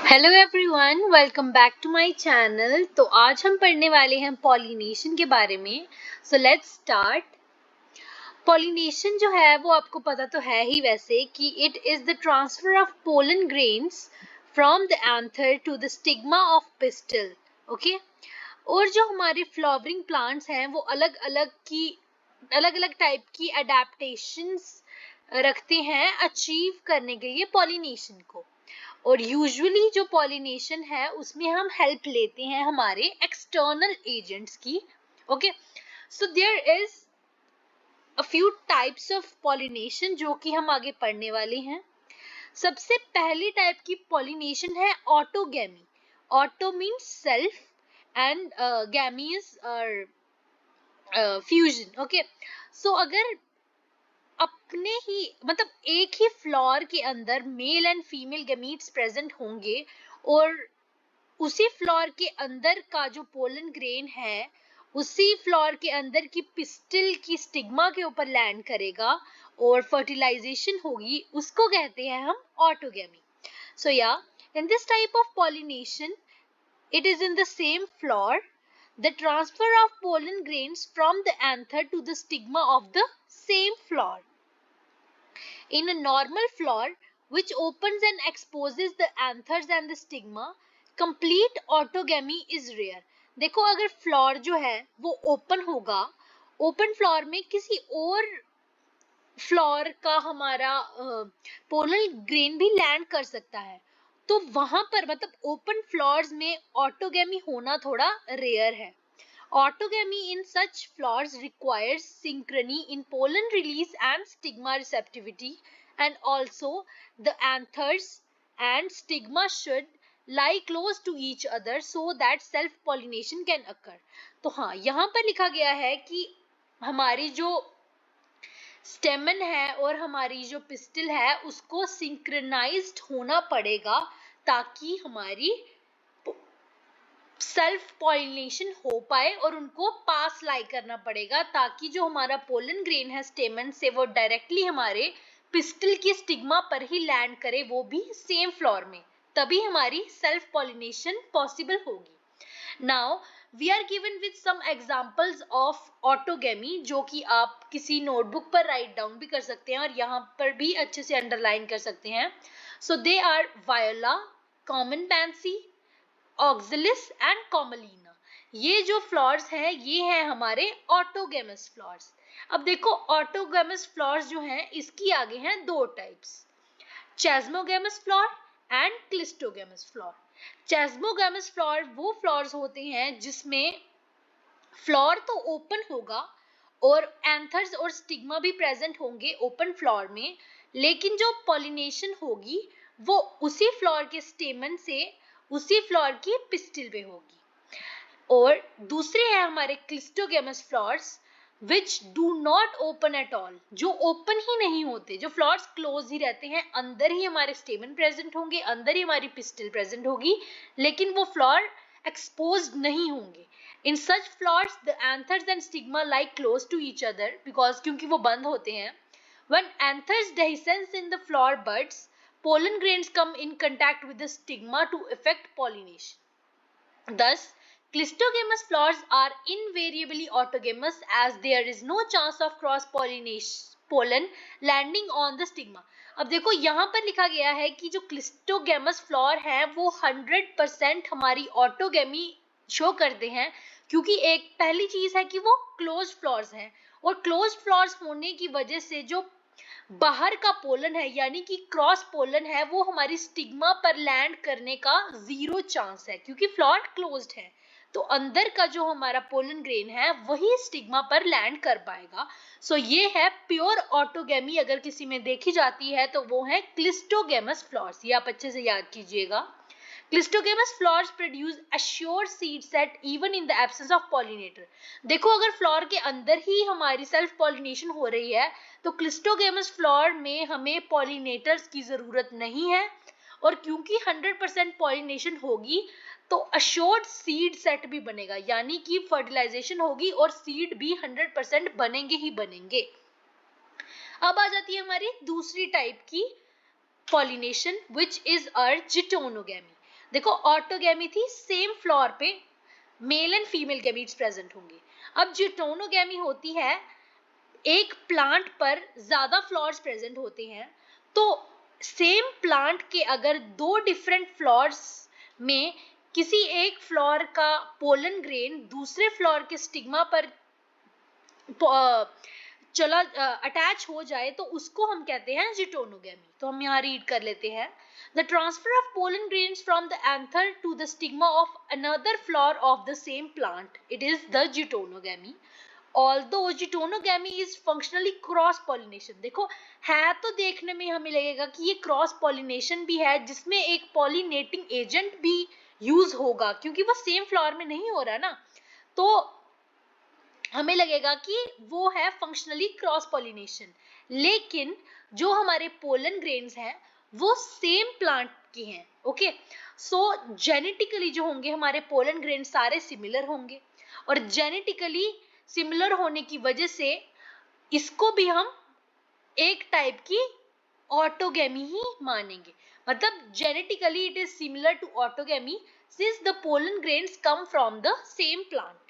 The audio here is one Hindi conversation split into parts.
Hello everyone, welcome back to my channel. तो आज हम पढ़ने वाले हैं पॉलिनेशन के बारे में। So let's start. पॉलिनेशन जो है वो आपको पता तो है ही वैसे कि it is the transfer of pollen grains from the anther to the stigma of pistil. Okay, और जो हमारे फ्लावरिंग प्लांट्स हैं वो अलग अलग टाइप की अडेप्टेशंस रखते हैं अचीव करने के लिए पॉलिनेशन को। और यूजुअली जो पॉलिनेशन है उसमें हम हेल्प लेते हैं हमारे एक्सटर्नल एजेंट्स की। Okay, so there is a few types of pollination जो कि हम आगे पढ़ने वाले हैं। सबसे पहली टाइप की पॉलिनेशन है autogamy. Auto means self and gamy is fusion. Okay, so अगर अपने ही मतलब एक ही फ्लोर के अंदर male and female gametes present होंगे और उसी फ्लोर के अंदर का जो पोलन ग्रेन है उसी फ्लोर के अंदर की पिस्टिल की स्टिग्मा के ऊपर लैंड करेगा और फर्टिलाइजेशन होगी, उसको कहते हैं हम ऑटोगैमी। सो या in this type of pollination it is in the same flower. The transfer of pollen grains from the anther to the stigma of the same flower. In a normal flower which opens and exposes the anthers and the stigma, complete autogamy is rare. देखो, अगर फ्लोर जो है वो ओपन होगा, ओपन फ्लोर में किसी और फ्लोर का हमारा पोलन ग्रेन भी लैंड कर सकता है, तो वहां पर मतलब ओपन फ्लोर्स में ऑटोगैमी होना थोड़ा रेयर है। Autogamy in such flowers requires synchrony in pollen release and stigma receptivity, and also the anthers and stigma should lie close to each other so that self pollination can occur. तो हाँ, यहाँ पर लिखा गया है कि हमारी जो स्टेमन है और हमारी जो पिस्टिल है उसको सिंक्रोनाइज्ड होना पड़ेगा ताकि हमारी सेल्फ पॉलिनेशन हो पाए, और उनको पास लाई करना पड़ेगा ताकि जो हमारा पोलन ग्रेन है स्टेमन से वो डायरेक्टली हमारे पिस्टिल की स्टिग्मा पर ही लैंड करे, वो भी सेम फ्लोर में, तभी हमारी सेल्फ पॉलिनेशन पॉसिबल होगी। Now we are given with some examples of autogamy जो कि आप किसी नोटबुक पर राइट डाउन भी कर सकते हैं और यहाँ पर भी अच्छे से अंडरलाइन कर सकते हैं। So they are viola, common pansy, oxalis and commelina. ये जो फ्लावर्स हैं ये हैं हमारे ऑटोगैमस फ्लावर्स। अब देखो, ऑटोगैमस फ्लावर्स जो हैं इसकी आगे हैं दो types, chasmogamous flower and cleistogamous flower. Chasmogamous flower वो फ्लावर्स होते हैं जिसमें फ्लावर तो ओपन होगा और एंथर्स और स्टिग्मा भी प्रेजेंट होंगे ओपन फ्लावर में, लेकिन जो पॉलिनेशन होगी वो उसी फ्लावर के स्टेमन से उसी फ्लावर की पिस्टिल पे होगी। और दूसरे हैं हमारे cleistogamous flowers which do not open at all, जो ओपन ही नहीं होते, जो फ्लावर्स क्लोज ही रहते हैं, अंदर ही हमारे स्टेमन प्रेजेंट होंगे, अंदर ही हमारी पिस्टिल प्रेजेंट होगी, लेकिन वो फ्लावर एक्सपोज्ड नहीं होंगे। In such flowers, the anthers and stigma lie close to each other because क्योंकि वो बंद होते हैं। When anthers dehiscence in the flower buds, pollen grains come in contact with the stigma to effect pollination. Thus, clistogamous flowers are invariably autogamous as there is no chance of cross pollen landing on the stigma. अब देखो, यहाँ पर लिखा गया है कि जो क्लिस्टोगेमस फ्लावर है वो 100% हमारी ऑटोगेमी शो करते हैं, क्योंकि एक पहली चीज है कि वो क्लोज फ्लावर्स हैं, और क्लोज फ्लावर्स होने की वजह से जो बाहर का पोलन है यानी कि क्रॉस पोलन है वो हमारी स्टिग्मा पर लैंड करने का 0 चांस है, क्योंकि फ्लावर क्लोज्ड है, तो अंदर का जो हमारा पोलन ग्रेन है वही स्टिग्मा पर लैंड कर पाएगा। सो ये है प्योर ऑटोगैमी, अगर किसी में देखी जाती है तो वो है क्लिस्टोगैमस फ्लावर्स। ये आप अच्छे से याद कीजिएगा। Clistogamous flowers produce assured seed set even in the absence of pollinator. देखो, अगर फ्लावर के अंदर ही हमारी सेल्फ पॉलिनेशन हो रही है तो क्लिस्टोगेमस फ्लावर में हमें पॉलिनेटर्स की जरूरत नहीं है, और क्योंकि 100% पॉलिनेशन होगी तो अश्योर्ड सीड सेट भी बनेगा, यानी कि फर्टिलाइजेशन होगी और सीड भी 100% बनेंगे ही बनेंगे। अब आ जाती है हमारी दूसरी टाइप की पॉलिनेशन विच इज अर्जिटोनोगैमी। देखो ऑटोगैमी थी, सेम फ्लोर पे mail and female gametes present होंगे। अब ज्यूटोनोगैमी होती है, एक प्लांट पर ज्यादा फ्लावर्स प्रेजेंट होते हैं, तो सेम प्लांट के अगर दो डिफरेंट फ्लावर्स में किसी एक फ्लावर का पोलन ग्रेन दूसरे फ्लावर के स्टिग्मा पर चला अटैच हो जाए तो उसको हम कहते हैं ज्यूटोनोगैमी। तो हम यहाँ रीड कर लेते हैं, the transfer of pollen grains from the anther to the stigma of another flower of the same plant, it is the geitonogamy. Although geitonogamy is functionally cross pollination. देखो है तो देखने में हमें लगेगा कि ये क्रॉस पॉलिनेशन भी है, जिसमें एक पॉलिनेटिंग एजेंट भी यूज होगा, क्योंकि वो सेम फ्लावर में नहीं हो रहा ना, तो हमें लगेगा कि वो है फंक्शनली क्रॉस पॉलिनेशन। लेकिन जो हमारे पोलन ग्रेन्स हैं वो सेम प्लांट के हैं। ओके, सो जेनेटिकली जो होंगे हमारे पोलन ग्रेन सारे सिमिलर होंगे, और जेनेटिकली सिमिलर होने की वजह से इसको भी हम एक टाइप की ऑटोगैमी ही मानेंगे। मतलब genetically it is similar to autogamy since the pollen grains come from the same plant.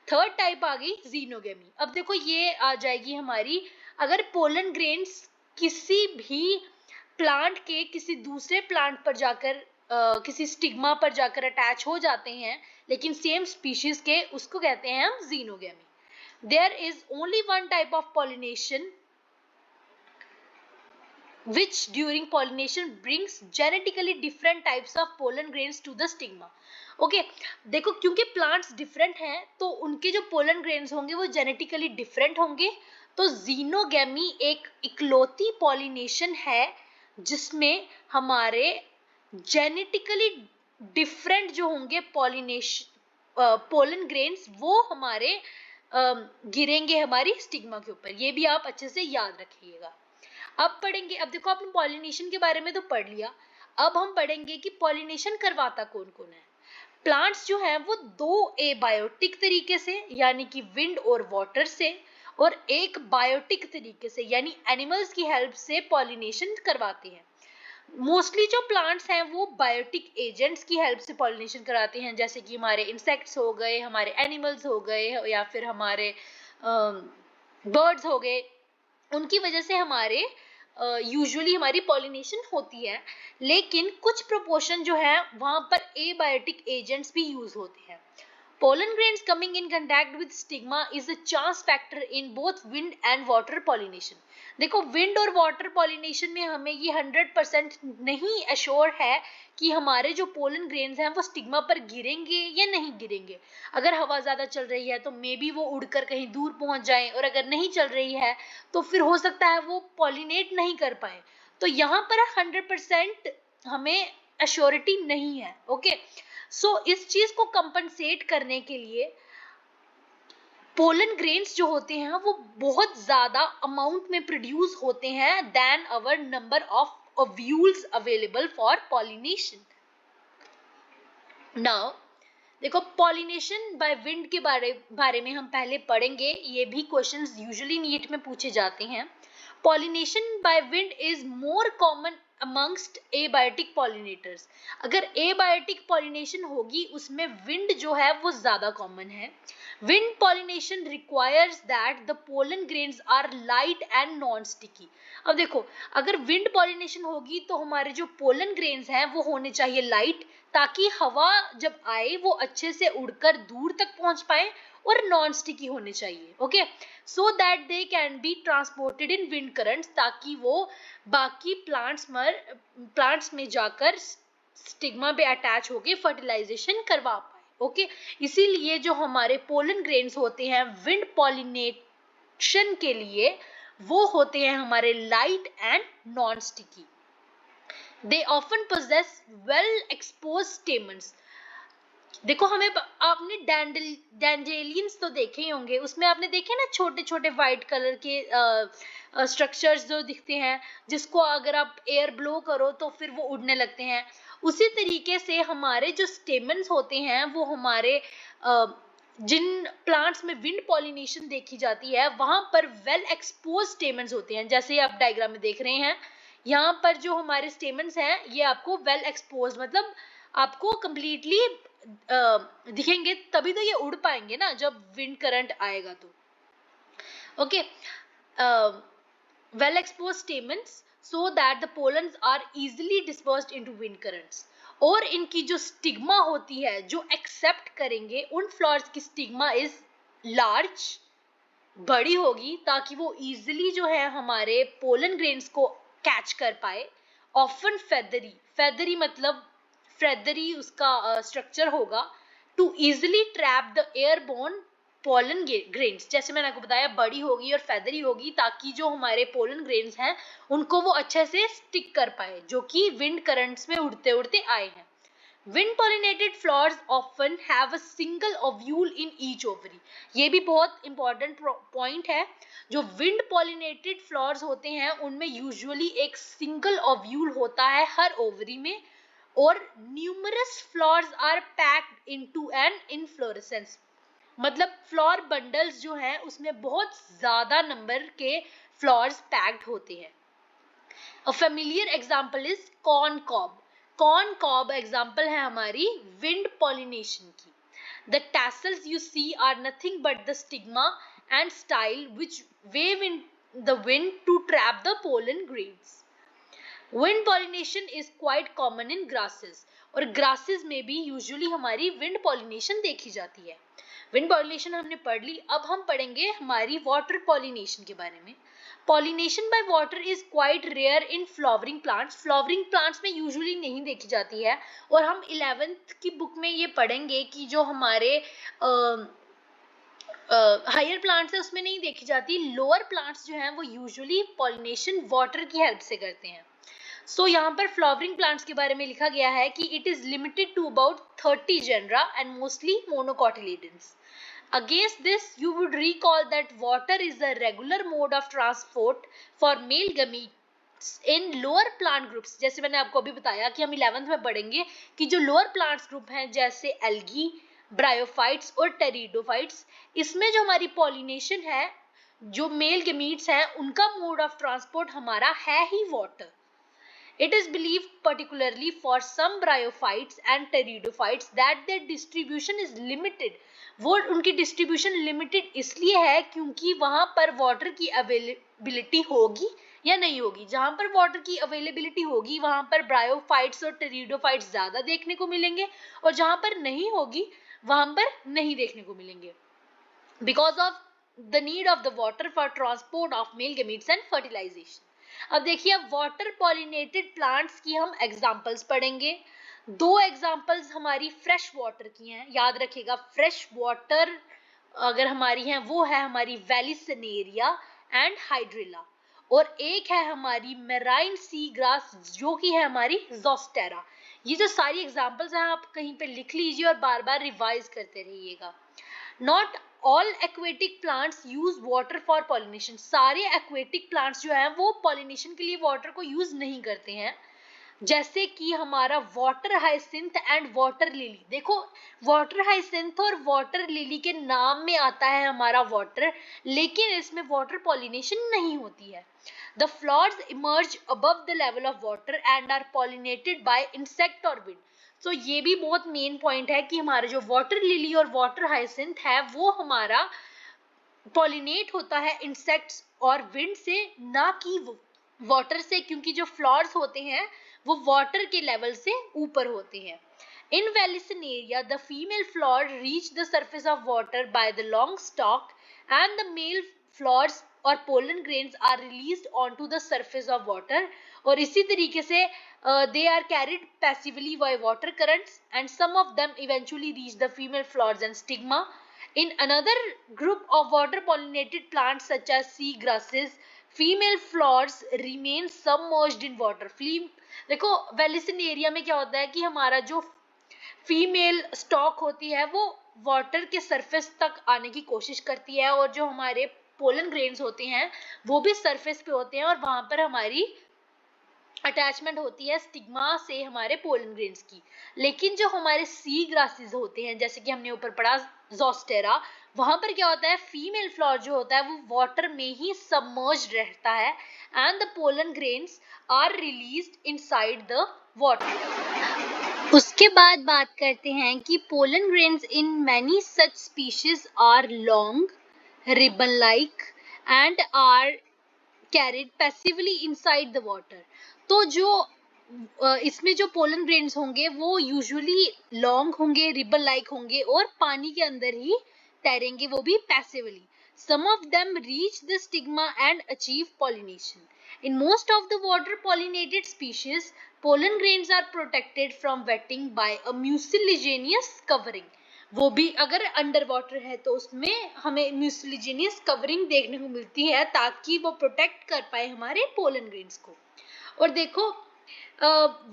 Third type आ गई जीनोगेमी। अब देखो ये आ जाएगी हमारी, अगर पोलन ग्रेन्स किसी भी प्लांट के किसी दूसरे प्लांट पर जाकर किसी स्टिग्मा पर जाकर अटैच हो जाते हैं लेकिन सेम स्पीशीज के, उसको कहते हैं हम xenogamy. There is only one type of pollination which during pollination brings genetically different types of pollen grains to the stigma। Okay, देखो क्योंकि प्लांट्स डिफरेंट हैं तो उनके जो पोलन ग्रेन्स होंगे वो जेनेटिकली डिफरेंट होंगे। तो जीनोगेमी एक इकलौती पॉलिनेशन है जिसमें हमारे जेनेटिकली डिफरेंट जो होंगे पॉलिनेशन पोलन ग्रेन्स वो हमारे गिरेंगे हमारी स्टिग्मा के ऊपर। ये भी आप अच्छे से याद रखिएगा। अब पढ़ेंगे, अब देखो आपने पॉलिनेशन के बारे में तो पढ़ लिया, अब हम पढ़ेंगे कि पॉलिनेशन करवाता कौन कौन है। प्लांट्स जो है वो दो एबायोटिक तरीके से यानी कि विंड और वाटर से, और एक बायोटिक तरीके से यानी एनिमल्स की हेल्प से पॉलिनेशन करवाते हैं। मोस्टली जो प्लांट्स हैं वो बायोटिक एजेंट्स की हेल्प से पॉलिनेशन कराते हैं, जैसे कि हमारे इंसेक्ट्स हो गए, हमारे एनिमल्स हो गए, या फिर हमारे बर्ड्स हो गए। उनकी वजह से हमारे यूजुअली हमारी पॉलिनेशन होती है, लेकिन कुछ प्रोपोर्शन जो है वहां पर एबायोटिक एजेंट्स भी यूज होते हैं। Pollen grains coming in contact with stigma is a chance factor in both wind and water pollination। देखो विंड और वाटर पॉलिनेशन में हमें ये 100% नहीं अश्योर है कि हमारे जो पोलन ग्रेन्स हैं वो स्टिग्मा पर गिरेंगे या नहीं गिरेंगे। अगर हवा ज्यादा चल रही है तो मे बी वो उड़कर कहीं दूर पहुंच जाएं, और अगर नहीं चल रही है तो फिर हो सकता है वो पॉलिनेट नहीं कर पाए। तो यहाँ पर 100% हमें अश्योरिटी नहीं है। ओके, सो इस चीज को कंपनसेट करने के लिए पोलन ग्रेन्स जो होते हैं वो बहुत ज्यादा अमाउंट में प्रोड्यूस होते हैं then our number of ovules available for pollination. Now देखो पॉलिनेशन बाय विंड के बारे में हम पहले पढ़ेंगे, ये भी क्वेश्चंस यूजुअली नीट में पूछे जाते हैं। Pollination by wind is more common amongst abiotic pollinators. अगर एबायोटिक पॉलिनेशन होगी उसमें विंड जो है वो ज्यादा कॉमन है। Wind pollination requires that the pollen grains are light and non sticky. अब देखो अगर विंड पॉलिनेशन होगी तो हमारे जो पोलन ग्रेन्स हैं वो होने चाहिए लाइट, ताकि हवा जब आए वो अच्छे से उड़कर दूर तक पहुंच पाए, और नॉन स्टिकी होने चाहिए। Okay, so that they can be transported in wind currents, ताकि वो बाकी प्लांट्स में जाकर स्टिग्मा पे अटैच होके फर्टिलाइजेशन करवा पाए। ओके, इसीलिए जो हमारे पोलन ग्रेन्स होते हैं विंड पॉलिनेशन के लिए वो होते हैं हमारे light and non sticky. They often possess well exposed stamens। देखो हमें आपने डैंडेलियंस तो देखे ही होंगे, उसमें आपने देखे ना छोटे छोटे व्हाइट कलर के स्ट्रक्चर्स जो दिखते हैं, जिसको अगर आप एयर ब्लो करो तो फिर वो उड़ने लगते हैं। उसी तरीके से हमारे जो स्टेमन्स होते हैं वो हमारे जिन प्लांट्स में विंड पॉलिनेशन देखी जाती है वहां पर वेल एक्सपोज स्टेमन्स होते हैं, जैसे आप डायग्राम में देख रहे हैं। यहाँ पर जो हमारे स्टेमन्स हैं ये आपको वेल एक्सपोज मतलब आपको कंप्लीटली दिखेंगे, तभी तो ये उड़ पाएंगे ना जब विंड करंट आएगा तो। Okay, well exposed stamens so that the pollens are easily dispersed into wind currents। और इनकी जो स्टिग्मा होती है जो एक्सेप्ट करेंगे, उन फ्लावर्स की स्टिग्मा इज लार्ज, बड़ी होगी, ताकि वो इजीली जो है हमारे पोलन ग्रेन्स को कैच कर पाए। ऑफन फेदरी, फेदरी मतलब फेदरी उसका स्ट्रक्चर होगा, to easily trap the airborne pollen grains. जैसे मैंने आपको बताया, बड़ी होगी और फेदरी होगी ताकि जो हमारे पोलन ग्रेन्स हैं उनको वो अच्छे से स्टिक कर पाए, जो कि विंड करंट्स में उड़ते उड़ते आए हैं। Wind pollinated flowers often have a single ovule in each ovary। ये भी बहुत इंपॉर्टेंट पॉइंट है। जो विंड पॉलिनेटेड फ्लावर्स होते हैं उनमें यूजुअली एक सिंगल ओव्यूल होता है हर ओवरी में, और numerous flowers are packed into an inflorescence. मतलब फ्लावर बंडल्स जो हैं उसमें बहुत ज्यादा नंबर के फ्लावर्स पैक्ड होते हैं। A familiar example is corn cob। Corn cob example है हमारी विंड पॉलिनेशन की। The tassels you see are nothing but the stigma and style which wave in the wind to trap the pollen grains। Wind pollination is quite common in grasses। और grasses में भी usually हमारी wind pollination देखी जाती है। विंड पॉलिनेशन हमने पढ़ ली, अब हम पढ़ेंगे हमारी वाटर पॉलिनेशन के बारे में। Pollination by water is quite rare in flowering plants. Flowering plants में यूजुअली नहीं देखी जाती है, और हम 11th की बुक में ये पढ़ेंगे कि जो हमारे हायर प्लांट्स है उसमें नहीं देखी जाती। लोअर प्लांट्स जो हैं वो यूजुअली पॉलिनेशन वाटर की हेल्प से करते हैं। सो यहाँ पर फ्लावरिंग प्लांट्स के बारे में लिखा गया है कि it is limited to about 30 genera and mostly monocotyledons. Against this, you would recall that water is a regular mode of transport for male gametes in lower plant groups। जैसे मैंने आपको अभी बताया कि हम 11th में पढ़ेंगे कि जो lower plants group हैं जैसे algae, bryophytes और pteridophytes, इसमें जो हमारी pollination है, जो male gametes हैं उनका mode of transport हमारा है ही water। It is believed particularly for some bryophytes and pteridophytes that their distribution is limited। वो उनकी डिस्ट्रीब्यूशन लिमिटेड इसलिए है क्योंकि वहां पर वाटर की अवेलेबिलिटी होगी या नहीं होगी। जहां पर वाटर की अवेलेबिलिटी होगी वहां पर ब्रायोफाइट्स और टेरिडोफाइट्स ज्यादा देखने को मिलेंगे, और जहां पर नहीं होगी वहां पर नहीं देखने को मिलेंगे, because of the need of the water for transport of male gametes and fertilization. अब देखिए, अब वाटर पॉलिनेटेड प्लांट्स की हम एग्जांपल्स पढ़ेंगे। दो एग्जांपल्स हमारी फ्रेश वाटर की हैं, याद रखिएगा। फ्रेश वाटर अगर हमारी हैं वो है हमारी वेलिसिनेरिया एंड हाइड्रिला, और एक है हमारी मेराइन सी ग्रास जो कि है हमारी ज़ोस्टेरा। ये जो सारी एग्जांपल्स हैं आप कहीं पे लिख लीजिए और बार बार रिवाइज करते रहिएगा। Not all aquatic plants use water for pollination. सारे एक्वेटिक प्लांट्स जो हैं वो पॉलिनेशन के लिए वाटर को यूज नहीं करते हैं, जैसे कि हमारा water hyacinth and water lily. देखो, वाटर हाइसिंथ और वाटर लिली के नाम में आता है हमारा वाटर, लेकिन इसमें वाटर पॉलिनेशन नहीं होती है। The flowers emerge above the level of water and are pollinated by insect or wind. तो ये भी बहुत मेन पॉइंट है कि हमारा जो वाटर लिली और वाटर हाइसिंथ है वो हमारा पॉलिनेट होता है इंसेक्ट्स और विंड से, ना कि वाटर से, क्योंकि जो फ्लावर्स होते हैं वो वाटर के लेवल से ऊपर होते हैं। In Vallisneria, the female flower reach the surface of water by the long stalk, and the male flowers or pollen grains are released onto the surface of water। और इसी तरीके से they are carried passively by water currents, and some of them eventually reach the female flowers and stigma। In another group of water pollinated plants such as sea grasses, female flowers remain submerged in water। देखो, वेलिसिनेरिया में क्या होता है कि हमारा जो फीमेल स्टॉक होती है वो वाटर के सरफेस तक आने की कोशिश करती है, और जो हमारे पोलन ग्रेन्स होते हैं वो भी सरफेस पे होते हैं, और वहां पर हमारी अटैचमेंट होती है स्टिग्मा से हमारे पोलन ग्रेन्स की। लेकिन जो हमारे सी ग्रासेस होते हैं, जैसे कि हमने ऊपर पढ़ा ज़ोस्टेरा, वहां पर क्या होता है, फीमेल फ्लावर जो होता है वो वाटर में ही सबमर्ज्ड रहता है, and the pollen grains are released inside the water. उसके बाद बात करते हैं कि pollen grains in many such species are long, ribbon like and are carried passively inside the water. तो जो इसमें जो पोलन ग्रेन्स होंगे वो यूजुअली लॉन्ग होंगे, रिबन लाइक होंगे और पानी के अंदर ही तैरेंगे, वो भी passively. Some of them reach the stigma and achieve pollination. In most of the water pollinated species, pollen grains are protected from wetting by a mucilaginous covering. वो भी अगर अंडर वाटर है तो उसमें हमें म्यूसिलिजिनियस कवरिंग देखने को मिलती है ताकि वो प्रोटेक्ट कर पाए हमारे पोलन ग्रेन्स को। और देखो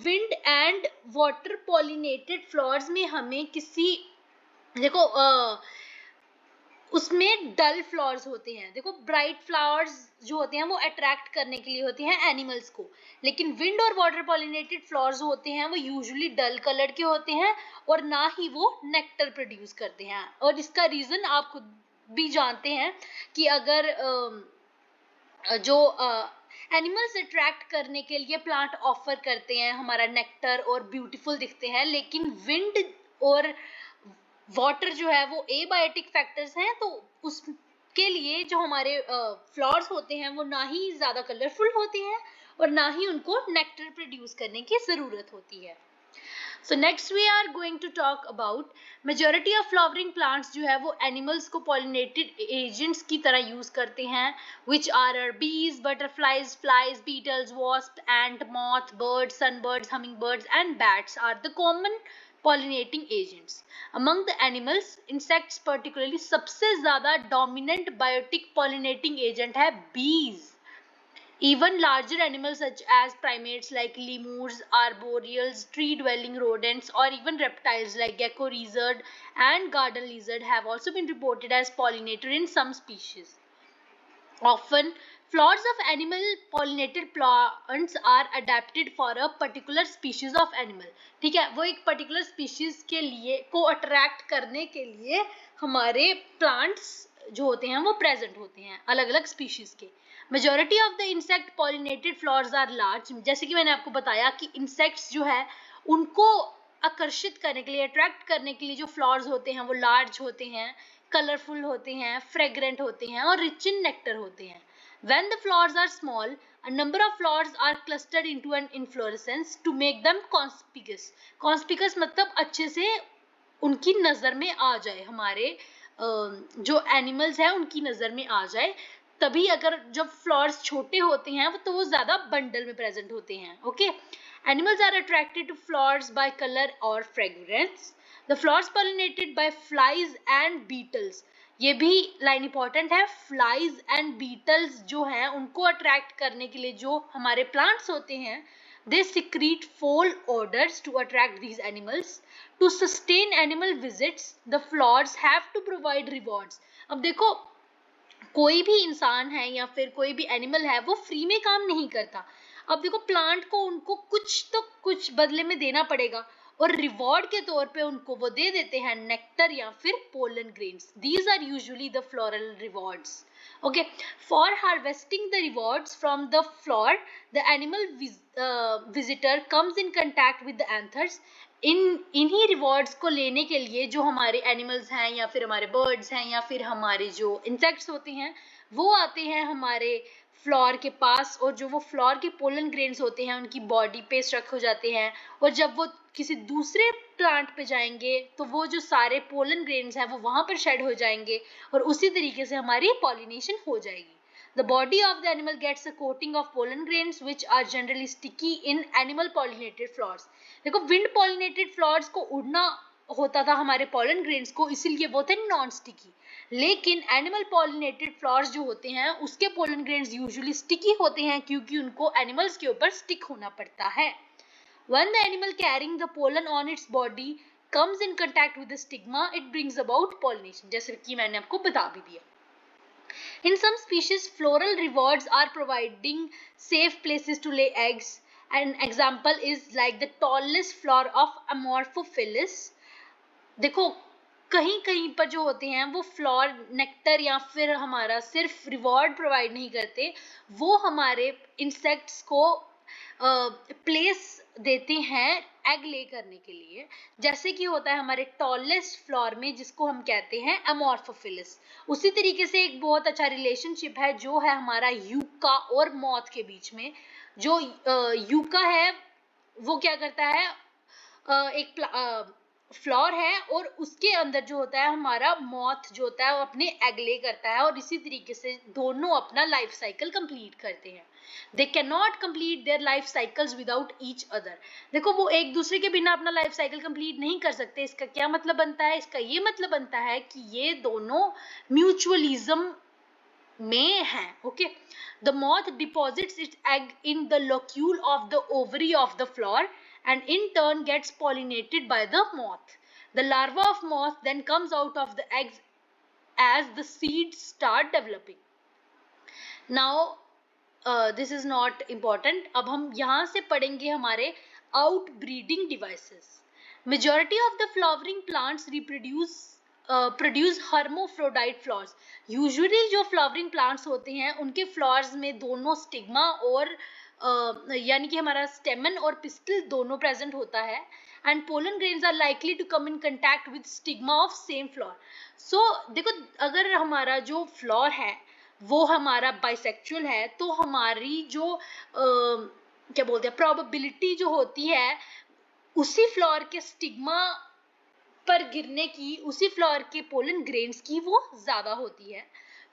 wind and water pollinated flowers में हमें किसी देखो उसमें डल फ्लावर्स होते हैं। देखो ब्राइट फ्लावर्स जो होते हैं वो अट्रैक्ट करने के लिए होते हैं एनिमल्स को, लेकिन विंड और वाटर पॉलिनेटेड फ्लावर्स होते हैं वो यूजुअली डल कलर के होते हैं और ना ही वो नेक्टर प्रोड्यूस करते हैं। और इसका रीजन आप खुद भी जानते हैं कि अगर जो एनिमल्स अट्रैक्ट करने के लिए प्लांट ऑफर करते हैं हमारा नेक्टर और ब्यूटीफुल दिखते हैं, लेकिन विंड और वाटर जो है वो एबायोटिक फैक्टर्स हैं, तो उसके लिए जो हमारे फ्लावर्स होते हैं वो ना ही ज्यादा कलरफुल होते हैं और ना ही उनको नेक्टर प्रोड्यूस करने की जरूरत होती है। So next we are going to talk about majority of flowering plants जो है वो animals को pollinated agents की तरह use करते हैं, which are bees, butterflies, flies, beetles, wasps, ant, moth, birds, sunbirds, hummingbirds and bats are the common pollinating agents. Among the animals, insects particularly सबसे ज़्यादा dominant biotic pollinating agent है bees. Even larger animals such as primates like lemurs, arboreals, tree-dwelling rodents, or even reptiles like gecko lizard and garden lizard have also been reported as pollinator in some species. Often, flowers of animal pollinated plants are adapted for a particular species of animal. ठीक है, वो एक particular species के लिए को attract करने के लिए हमारे plants जो होते हैं वो present होते हैं अलग अलग species के। Majority of the insect pollinated flowers are large. जैसे कि मैंने आपको बताया कि insects जो है उनको आकर्षित करने के लिए, अट्रैक्ट करने के लिए जो फ्लावर्स होते हैं वो लार्ज होते हैं, कलरफुल होते हैं, फ्रेग्रेंट होते हैं और रिच इन नेक्टर होते हैं। When the flowers are small, a number of flowers are clustered into an inflorescence to make them conspicuous. Conspicuous मतलब अच्छे से उनकी नजर में आ जाए, हमारे जो एनिमल्स हैं उनकी नजर में आ जाए। तभी अगर जब फ्लावर्स छोटे होते हैं तो वो ज्यादा बंडल में प्रेजेंट होते हैं। Okay, animals are attracted to flowers by colour और fragrance. The flowers pollinated by flies and beetles, ये भी लाइन इंपॉर्टेंट है। फ्लाइज एंड बीटल्स जो हैं उनको अट्रैक्ट करने के लिए जो हमारे प्लांट्स होते हैं, they secrete foul odors to attract these animals. To sustain animal visits, the flowers have to provide rewards. अब देखो कोई भी इंसान है या फिर कोई भी एनिमल है वो फ्री में काम नहीं करता। अब देखो प्लांट को उनको कुछ बदले में देना पड़ेगा और रिवॉर्ड के तौर पे उनको वो दे देते हैं नेक्टर या फिर pollen grains. These are usually the floral rewards. Okay, for harvesting the rewards from the flower, the animal visitor comes in contact with the anthers. इन्हीं रिवॉर्ड्स को लेने के लिए जो हमारे एनिमल्स हैं या फिर हमारे बर्ड्स हैं या फिर हमारे जो इंसेक्ट्स होते हैं वो आते हैं हमारे फ्लावर के पास, और जो वो फ्लावर के पोलन ग्रेन्स होते हैं उनकी बॉडी पे स्ट्रक हो जाते हैं, और जब वो किसी दूसरे प्लांट पे जाएंगे तो वो जो सारे पोलन ग्रेन्स हैं वो वहां पर शेड हो जाएंगे और उसी तरीके से हमारी पॉलिनेशन हो जाएगी। The body of the animal gets a coating of pollen grains which are generally sticky in animal pollinated flowers. देखो wind pollinated flowers को उड़ना होता था हमारे pollen grains को, इसीलिए वो थे नॉन स्टिकी, लेकिन एनिमल पॉलिनेटेड फ्लावर्स जो होते हैं उसके पोलन ग्रेन्स यूजुअली स्टिकी होते हैं क्योंकि उनको एनिमल्स के ऊपर स्टिक होना पड़ता है। When the animal carrying the pollen on its body comes in contact with the stigma, it brings about pollination. जैसे कि मैंने आपको बता भी दिया। In some species, floral rewards are providing safe places to lay eggs. An example is like the tallest flower of Amorphophilus. देखो कहीं कहीं पर जो होते हैं वो फ्लावर नेक्टर या फिर हमारा सिर्फ रिवॉर्ड प्रोवाइड नहीं करते, वो हमारे इंसेक्ट्स को प्लेस देते हैं एग ले करने के लिए, जैसे कि होता है हमारे टॉलेस्ट फ्लावर में जिसको हम कहते हैं अमोर्फोफिलिस। उसी तरीके से एक बहुत अच्छा रिलेशनशिप है जो है हमारा यूका और मॉथ के बीच में। जो यूका है वो क्या करता है, एक फ्लावर है और उसके अंदर जो होता है हमारा मॉथ जो होता है वो अपने एग ले करता है, और इसी तरीके से दोनों अपना लाइफ साइकिल कंप्लीट करते हैं। They can not complete their life cycles without each other. देखो वो एक दूसरे के बिना अपना लाइफ साइकिल कंप्लीट नहीं कर सकते। इसका क्या मतलब बनता है? इसका ये मतलब बनता है कि ये दोनों म्यूचुअलिज्म में है। Okay, the moth deposits its egg in the locule of the ovary of the flower and in turn gets pollinated by the moth. The larva of moth then comes out of the eggs as the seeds start developing. Now this is not important. अब हम यहाँ से पढ़ेंगे हमारे outbreeding devices. Majority of the flowering plants produce hermaphrodite flowers. Usually जो फ्लावरिंग प्लांट्स होते हैं उनके फ्लावर्स में दोनों स्टिग्मा और यानी कि हमारा स्टेमन और पिस्टल दोनों प्रेजेंट होता है, and pollen grains are likely to come in contact with stigma of same flower. So देखो अगर हमारा जो फ्लावर है वो हमारा बाइसेक्सुअल है तो हमारी जो क्या बोलते हैं प्रोबेबिलिटी जो होती है उसी फ्लावर के स्टिग्मा पर गिरने की, उसी फ्लावर के पोलन ग्रेन्स की वो ज्यादा होती है।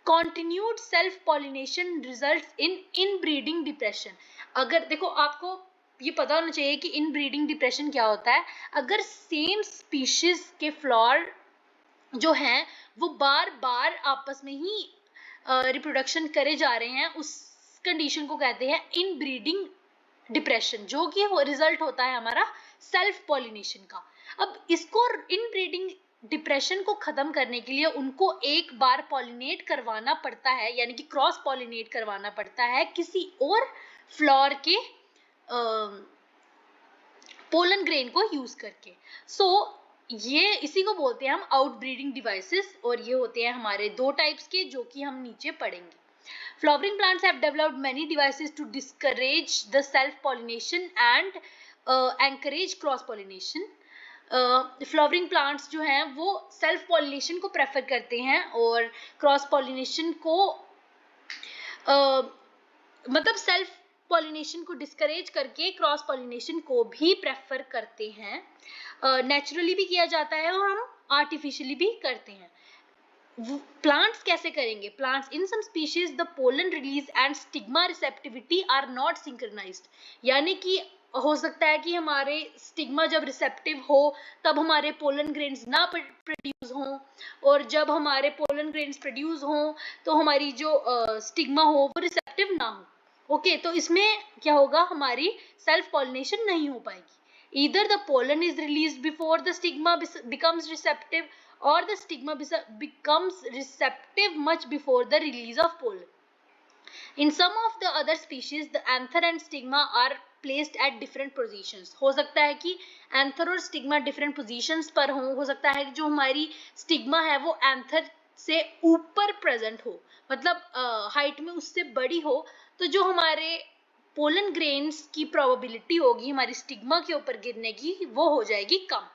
Continued self pollination results in inbreeding depression. अगर देखो आपको ये पता होना चाहिए कि इनब्रीडिंग डिप्रेशन क्या होता है। अगर सेम स्पीशीज के फ्लावर जो हैं वो बार बार आपस में ही रिप्रोडक्शन करे जा रहे हैं, उस कंडीशन को कहते हैं इनब्रीडिंग डिप्रेशन, जो कि रिजल्ट होता है हमारा सेल्फ पॉलिनेशन का। अब इसको इनब्रीडिंग डिप्रेशन को खत्म करने के लिए उनको एक बार पॉलिनेट करवाना पड़ता है, यानी कि क्रॉस पॉलिनेट करवाना पड़ता है किसी और फ्लावर के पोलन ग्रेन को यूज करके। सो ये इसी को बोलते हैं हम आउटब्रीडिंग डिवाइसेस, और ये होते हैं हमारे दो टाइप्स के जो कि हम नीचे पढ़ेंगे। Flowering plants have developed many devices to discourage the self-pollination and encourage cross-pollination. Flowering plants जो हैं वो सेल्फ पॉलिनेशन को प्रेफर करते हैं और क्रॉस पॉलिनेशन को मतलब सेल्फ पॉलिनेशन को डिस्करेज करके क्रॉस पॉलिनेशन को भी प्रेफर करते हैं। नेचुरली भी किया जाता है और हम आर्टिफिशियली भी करते हैं। प्लांट्स कैसे करेंगे? Plants in some species the pollen release and stigma receptivity are not synchronized, यानी कि हो सकता है कि हमारे स्टिग्मा जब रिसेप्टिव हो तब हमारे पोलन ग्रेन्स ना प्रोड्यूस हों, और जब हमारे पोलन ग्रेन्स प्रोड्यूस हों तो हमारी जो स्टिग्मा हो वो रिसेप्टिव ना हो। ओके, तो इसमें क्या होगा, हमारी सेल्फ पॉलिनेशन नहीं हो पाएगी। Either the pollen is released before the stigma becomes receptive or the stigma becomes receptive much before the release of pollen. In some of the other species, the anther and stigma are placed at different positions. हो सकता है कि anther और stigma different positions पर हो सकता है कि जो हमारी stigma है वो anther से ऊपर present हो, मतलब height में उससे बड़ी हो, तो जो हमारे pollen grains की probability होगी हमारी stigma के ऊपर गिरने की वो हो जाएगी कम।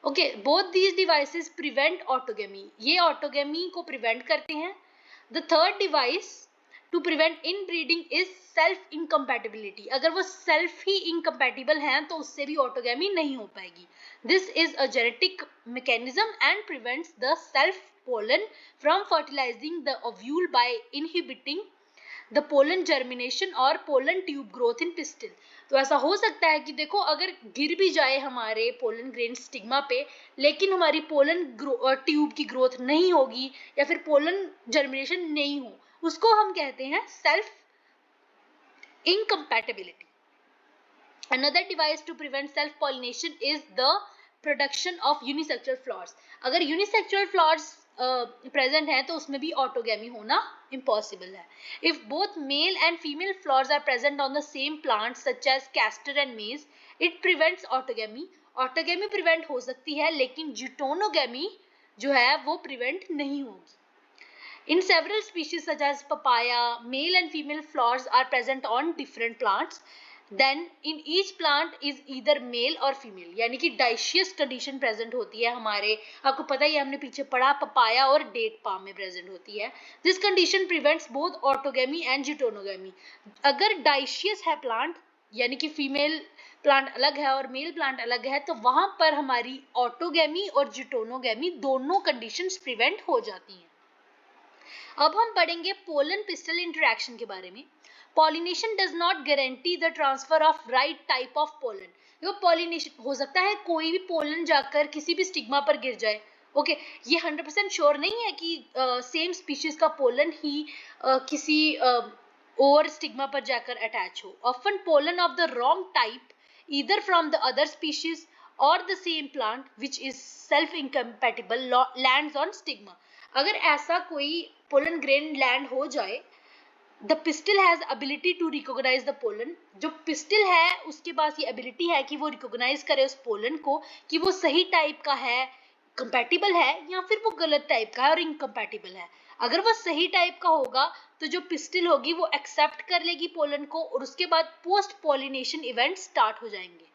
Okay, both these devices prevent autogamy, ये ऑटोगेमी को प्रिवेंट करते हैं। The third device to prevent inbreeding is self incompatibility. अगर वो सेल्फ ही इनकम्पैटिबल हैं तो उससे भी ऑटोगेमी नहीं हो पाएगी। This is a genetic mechanism and prevents the self pollen from fertilising the ovule by inhibiting the pollen germination और pollen tube growth in pistil. तो ऐसा हो सकता है कि देखो अगर गिर भी जाए हमारे पोलन ग्रेन स्टिग्मा पे, लेकिन हमारी पोलन ट्यूब की ग्रोथ नहीं होगी या फिर पोलन जर्मिनेशन नहीं हो, उसको हम कहते हैं self incompatibility. Another device to prevent self pollination is the production of unisexual flowers. अगर unisexual flowers present है तो उसमें भी ऑटोगेमी होना impossible है। If both male and female flowers are present on the same plant such as castor and maize, it prevents autogamy. Autogamy prevent हो सकती है लेकिन ज़ूटोनोगेमी जो है वो prevent नहीं होगी। In several species such as papaya, male and female flowers are present on different plants. Then in each plant is either male or female, यानी कि डाइशियस कंडीशन प्रेजेंट होती है हमारे, आपको पता ही है, हमने पीछे पढ़ा, पपाया और डेट पाम में प्रेजेंट होती है। This condition prevents both autogamy and geitonogamy. अगर डाइशियस है प्लांट, यानी कि फीमेल प्लांट अलग है और मेल प्लांट अलग है, तो वहां पर हमारी ऑटोगेमी और जिटोनोगेमी दोनों कंडीशंस प्रिवेंट हो जाती हैं। अब हम पढ़ेंगे पोलन पिस्टल इंटरेक्शन के बारे में। Pollination does not guarantee the transfer of right type of pollen. देखो पॉलिनेशन हो सकता है कोई भी पोलन जाकर किसी भी स्टिग्मा पर गिर जाए, ओके ये 100% श्योर नहीं है कि सेम स्पीशीज का पोलन ही किसी और स्टिग्मा पर जाकर अटैच हो। Often pollen of the wrong type either from the other species or the same plant which is self incompatible lands on stigma। अगर ऐसा कोई पोलन ग्रेन लैंड हो जाए, the pistil has ability to recognize the pollen, जो पिस्टिल है उसके पास ये एबिलिटी है कि वो रिकॉग्नाइज करे उस पोलन को कि वो सही टाइप का है, कंपैटिबल है, या फिर वो गलत टाइप का है और इनकम्पैटिबल है। अगर वो सही टाइप का होगा तो जो पिस्टिल होगी वो एक्सेप्ट कर लेगी पोलन को, और उसके बाद पोस्ट पॉलिनेशन इवेंट स्टार्ट हो जाएंगे,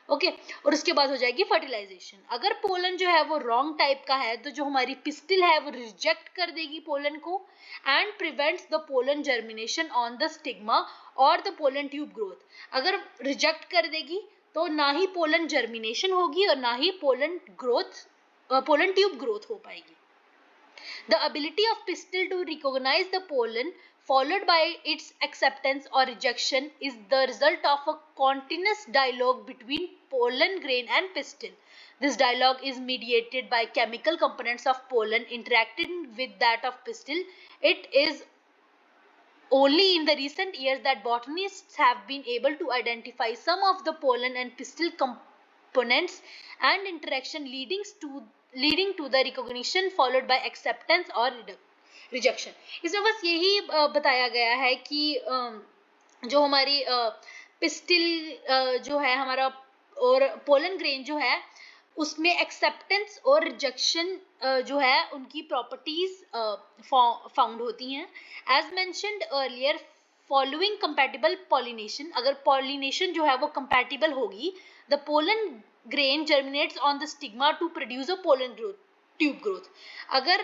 ओके और उसके बाद हो जाएगी फर्टिलाइजेशन। अगर पोलन जो है वो रॉन्ग टाइप का है तो जो हमारी पिस्टिल है वो रिजेक्ट कर देगी पोलन को and prevents the pollen germination on the stigma और द पोलन ट्यूब ग्रोथ। अगर रिजेक्ट कर देगी तो ना ही पोलन जर्मिनेशन होगी और ना ही पोलन ट्यूब ग्रोथ हो पाएगी। The ability of pistil to recognize the pollen followed by its acceptance or rejection is the result of a continuous dialogue between pollen grain and pistil. This dialogue is mediated by chemical components of pollen interacting with that of pistil. It is only in the recent years that botanists have been able to identify some of the pollen and pistil components and interaction leading to the recognition followed by acceptance or rejection। इसमें बस यही बताया गया है कि जो हमारी पिस्टिल जो है हमारा और पोलन ग्रेन जो है उसमें एक्सेप्टेंस और रिजेक्शन जो है उनकी प्रॉपर्टीज फाउंड होती हैं। As mentioned earlier following compatible pollination, अगर पॉलिनेशन जो है वो कंपैटिबल होगी, the pollen grain germinates on the stigma to produce a pollen tube growth. अगर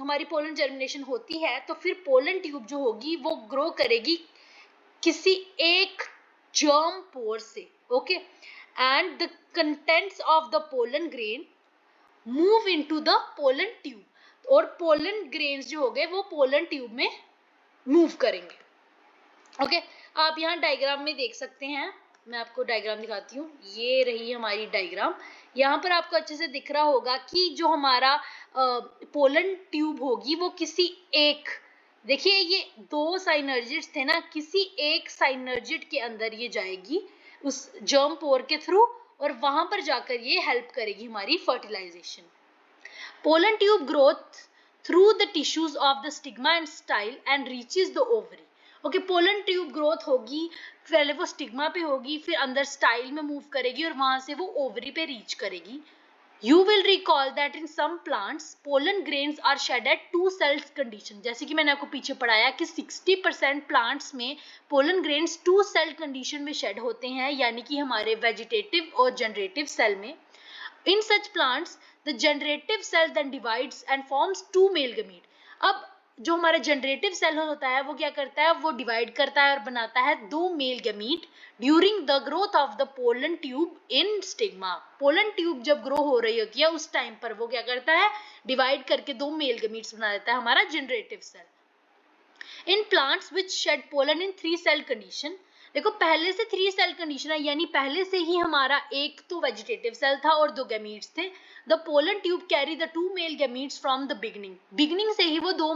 हमारी पोलन जर्मिनेशन होती है तो फिर पोलन ट्यूब जो होगी वो ग्रो करेगी किसी एक जर्म पोर से, okay and the contents of the pollen grain move into the pollen tube, और pollen grains जो हो गए वो pollen tube में move करेंगे, ओके आप यहाँ डायग्राम में देख सकते हैं, मैं आपको डायग्राम दिखाती हूँ, ये रही हमारी डायग्राम। यहाँ पर आपको अच्छे से दिख रहा होगा कि जो हमारा पोलन ट्यूब होगी वो किसी एक, देखिए ये दो साइनर्जिट्स थे ना, किसी एक साइनर्जिट के अंदर ये जाएगी उस जर्म पोर के थ्रू और वहां पर जाकर ये हेल्प करेगी हमारी fertilization. Pollen tube growth through the tissues of the stigma and style and reaches the ovary. Okay pollen tube growth होगी, पहले वो स्टिग्मा पे होगी, फिर अंदर स्टाइल में मूव करेगी और वहां से वो ओवरी पे रीच करेगी। You will recall that in some plants pollen grains are shed at two cells condition। जैसे कि मैंने आपको पीछे पढ़ाया कि 60% प्लांट्स में pollen grains two cell condition में शेड होते हैं, यानी कि हमारे वेजिटेटिव और जनरेटिव सेल में। In such plants the generative cell then divides and forms two male gamete। अब जो हमारा जनरेटिव सेल होता है वो क्या करता है, वो डिवाइड करता है और बनाता है दो male gamete during the growth of the pollen tube in stigma. Pollen tube जब ग्रो हो रही होती है उस टाइम पर वो क्या करता है, डिवाइड करके दो मेल गमीट्स बना देता है हमारा generative cell. In plants which shed pollen in 3 cell condition, देखो पहले से 3 सेल कंडीशन है, यानी पहले से ही हमारा एक तो वेजिटेटिव सेल था और 2 गैमीट्स थे। The pollen tube carry the 2 male gametes from the beginning से ही वो 2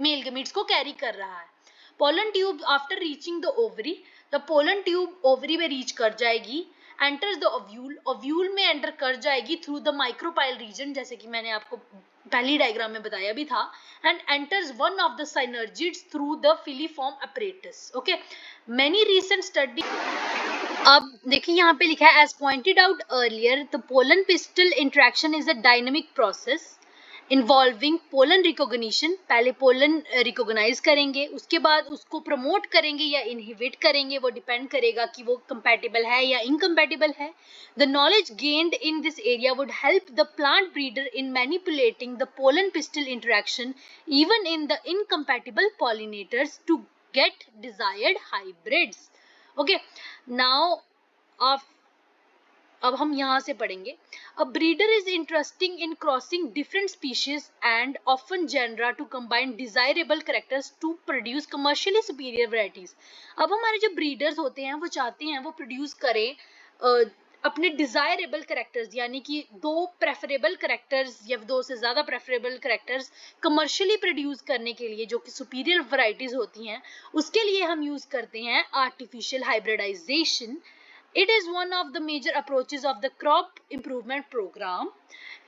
मेल गैमीट्स को कैरी कर रहा है। Pollen tube after reaching the ovary, the pollen tube ovary में रीच कर जाएगी, एंटर्स द ओव्यूल में एंटर कर जाएगी थ्रू द माइक्रोपाइल रीजन, जैसे कि मैंने आपको पहली डायग्राम में बताया भी था, and enters one of the synergids through the filiform apparatus. Okay many recent study, अब देखिए यहाँ पे लिखा है as pointed out earlier the pollen pistil interaction is a dynamic process involving pollen recognition, पहले पोलन रिकॉग्नाइज करेंगे, उसके बाद उसको प्रमोट करेंगे या इनहिबिट करेंगे, वो डिपेंड करेगा कि वो कंपैटिबल है या इनकम्पैटिबल है. The knowledge gained in this area would help the plant breeder in manipulating the pollen pistil interaction even in the incompatible pollinators to get desired hybrids. Okay, now अब हम यहाँ से पढ़ेंगे. A breeder is interesting in crossing different species and often genera to combine desirable characters to produce commercially superior varieties. अब हमारे जो breeders होते हैं वो चाहते हैं वो produce करें अपने डिजायरेबल करेक्टर्स, यानी कि दो प्रेफरेबल करेक्टर्स या दो से ज्यादा प्रेफरेबल करेक्टर्स कमर्शियली प्रोड्यूस करने के लिए, जो कि सुपीरियर वैरायटीज होती हैं, उसके लिए हम यूज करते हैं artificial hybridization. It is one of the major approaches of the crop improvement program.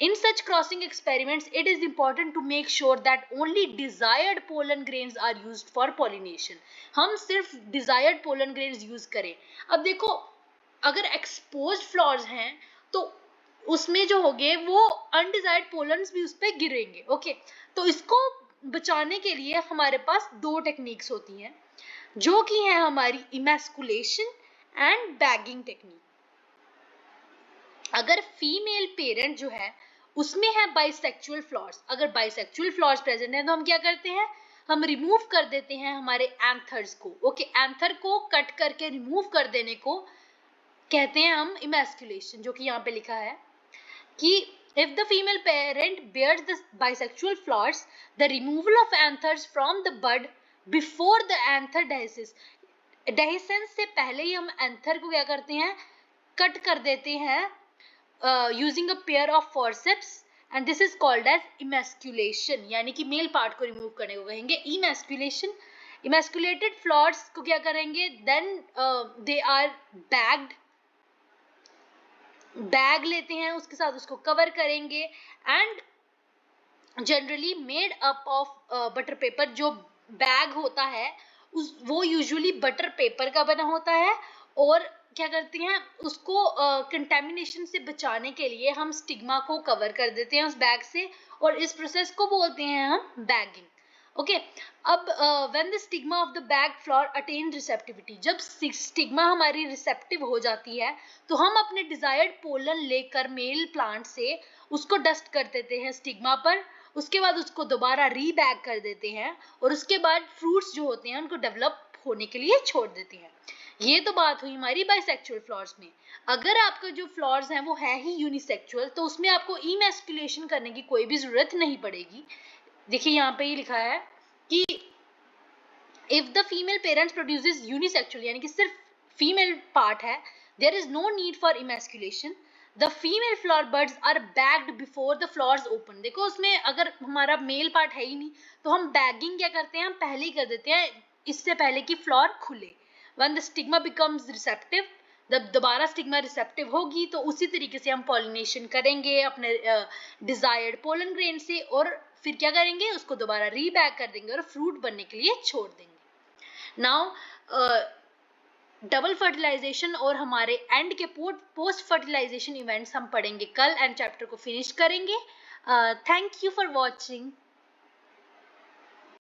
In such crossing experiments, it is important to make sure that only desired pollen grains are used for pollination. हम सिर्फ desired pollen grains use करें. अब देखो, अगर एक्सपोज्ड फ्लावर्स हैं तो उसमें जो होंगे वो अनडिजायर्ड पोलन्स भी उस पर गिरेंगे. ओके, तो इसको बचाने के लिए हमारे पास दो टेक्निक्स होती हैं, जो कि है हमारी इमैस्कुलेशन एंड बैगिंग टेक्निक. अगर फीमेल पेरेंट जो है उसमें है बाइसेक्सुअल फ्लावर्स, अगर बाइसेक्सुअल फ्लावर्स प्रेजेंट है तो हम क्या करते हैं, हम रिमूव कर देते हैं हमारे एंथर्स को. ओके, एंथर को कट करके रिमूव कर देने को कहते हैं हम इमैस्कुलेशन, जो कि यहाँ पे लिखा है कि if the female parent bears the bisexual flowers, the removal of anthers from the bud before the anther dehiscence. dehiscence से पहले ही हम एंथर को क्या करते हैं, कट कर देते हैं using a pair of forceps, and this is called as emasculation, यानी कि मेल पार्ट को रिमूव करने को कहेंगे emasculation. emasculated flowers को क्या करेंगे, then they are bagged, bag लेते हैं, उसके साथ उसको कवर करेंगे and generally made up of butter paper. जो बैग होता है वो यूजुअली बटर पेपर का बना होता है, और क्या करते हैं उसको कंटेमिनेशन से बचाने के लिए हम स्टिग्मा को कवर कर देते हैं उस बैग से, और इस प्रोसेस को बोलते हैं हम बैगिंग. ओके, अब when the stigma of the bag flower attain receptivity, जब स्टिग्मा हमारी रिसेप्टिव हो जाती है तो हम अपने डिजायर्ड पोलन लेकर मेल प्लांट से उसको डस्ट कर देते हैं स्टिग्मा पर, उसके बाद उसको दोबारा रीबैग कर देते हैं, और उसके बाद फ्रूट्स जो होते हैं उनको डेवलप होने के लिए छोड़ देते हैं. ये तो बात हुई हमारी बाइसेक्सुअल फ्लावर्स में. अगर आपका जो फ्लावर्स हैं वो है ही यूनिसेक्सुअल, तो उसमें आपको इमैस्कुलेशन करने की कोई भी जरूरत नहीं पड़ेगी. देखिए यहाँ पे ही लिखा है कि if the female parents produces unisexual, यानी कि सिर्फ फीमेल पार्ट है, there is no need for emasculation. The female flower buds are bagged before the flowers open. देखो उसमें अगर हमारा मेल पार्ट है ही नहीं तो हम बैगिंग क्या करते हैं, हम पहले ही कर देते हैं इससे पहले कि फ्लावर खुले. When the stigma becomes receptive, जब दोबारा स्टिग्मा रिसेप्टिव होगी तो उसी तरीके से हम पॉलिनेशन करेंगे अपने डिजायर्ड पोलन ग्रेन से, और फिर क्या करेंगे उसको दोबारा रीबैग कर देंगे और फ्रूट बनने के लिए छोड़ देंगे. नाउ डबल फर्टिलाइजेशन और हमारे एंड के पोस्ट फर्टिलाइजेशन इवेंट्स हम पढ़ेंगे कल, एंड चैप्टर को फिनिश करेंगे. Thank you for watching.